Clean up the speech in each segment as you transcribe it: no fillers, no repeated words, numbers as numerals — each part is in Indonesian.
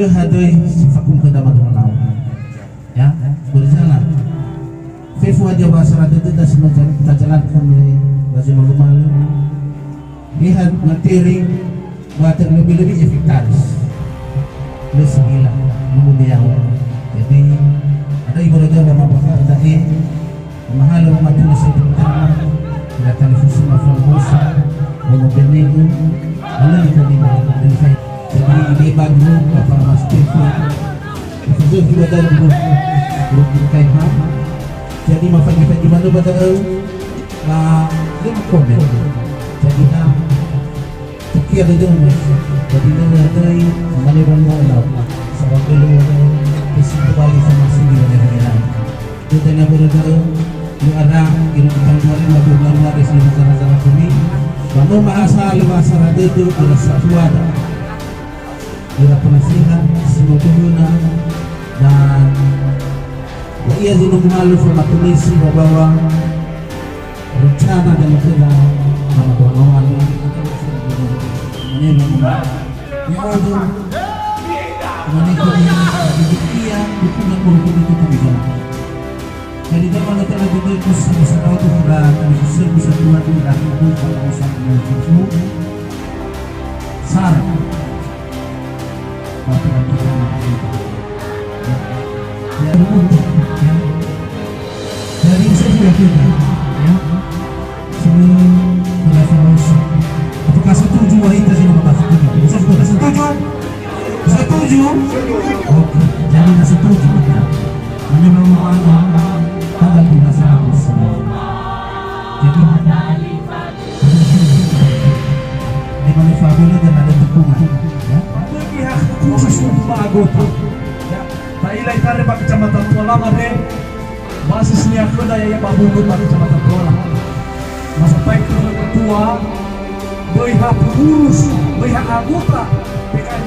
hadoi sifakum kedama dolau ya berjalan fefu aja bahasa itu tidak kita jalankan dari baju malu-malu lihat materi buat lebih-lebih efektif lesbilah kemudian jadi ada ibu raja bapa bakar tadi mahal mematuhi sebentar tidak televisi mafusa memobilnya mana kita di mana jadi ini bagus bapak mas Tefu itu juga ada grup kaitan jadi mafak-mafak di mana pada lima komen jadi Kia ada jadi dari mana mana lah sebab dulu isi kembali sama sini orang itu tanya berada di arah ini kita bulan dari sini sana sini kamu bahasa itu berasa suara bila penasihat semua pengguna dan ia zinung malu sama komisi bahwa rencana dan kita sama kawan-kawan ini memang ya itu menikmati dukungan politik itu bisa jadi kalau kita lagi itu bisa tahu tuh bisa buat tidak itu kalau usaha itu sar peraturan kita ya dari saya kita ya sudah selesai. Apakah setuju wanita sih nama setuju? Oke, jadi nggak setuju ya. Hanya mau tanggal 13 Agustus. Jadi di mana Fabio dan ada dukungan ya. Pihak khusus untuk anggota. Ya, Tailai tare Pak Kecamatan Tualang ada basisnya kepada ya Pak Bungut Pak Kecamatan Tualang. Masa baik ketua berhak pengurus, berhak anggota PKN.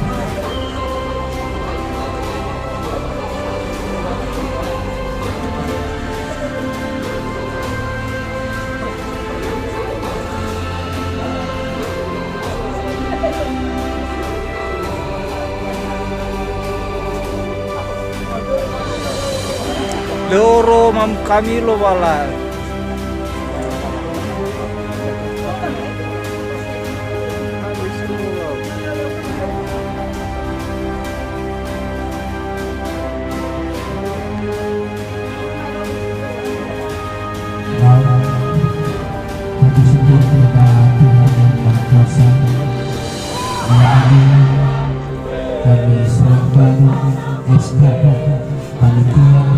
Loro mam kami lo bala. Kami serahkan SKP panitia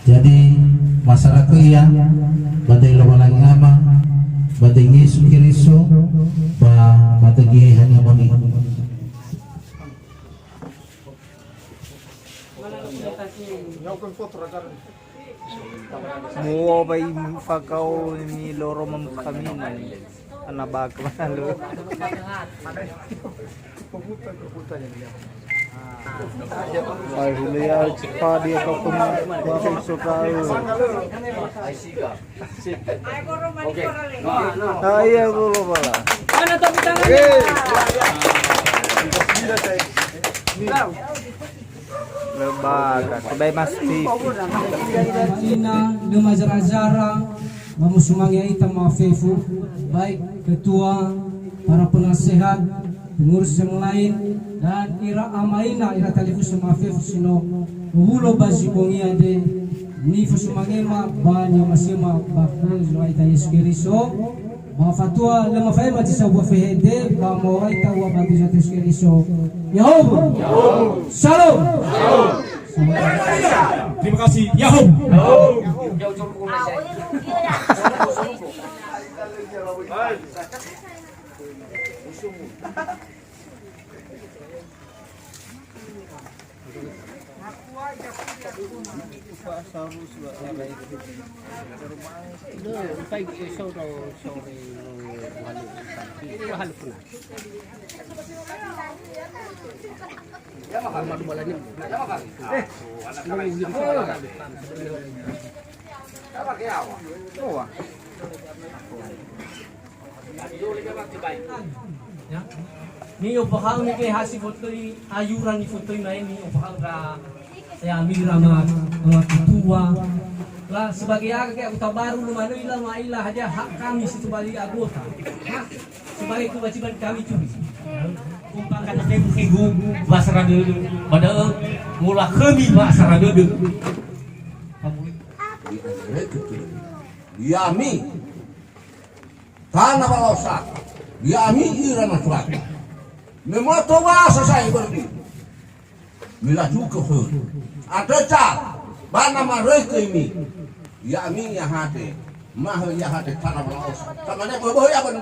jadi masyarakat yang badai lawalang ama badai Yesus Kristus badai hanya moni Mua bay fakau ni loro mam kami na anabag malo. Ay huliya cepat dia kau pakai sukau. Oke. Iya boleh bola. Mana tepuk tangannya? Lembaga sebagai mastif. Ina lima zara-zara memusumangnya hitam mafefu baik ketua para penasehat pengurus yang lain dan ira amaina ira talifus mafefu sino ulo bazi bongia de ni fusumangema banyo masema bakul zwaita Yesus Kristus ba fatua lema faema tisabu fehede ba moraita wa bagiza Yesus Kristus Yahoo Shalom Terima kasih. Yahoo. Ya. Ni upakang ni kay hasi fotoy ayuran ni fotoy na ini upakang ka ya mira mga ketua lah sebagai agak kita baru lumano ilah mailah aja hak kami sebagai anggota hak sebagai kewajiban kami juga kumpang kana kegu basara dulu padahal mula kami basara dulu Yami tanah balosa Yami ira masuk memoto wasa saya pergi mila juga ada cal bana maroi kemi Yami ya hati mah ya hati tanah balosa sama ne bobo ya ban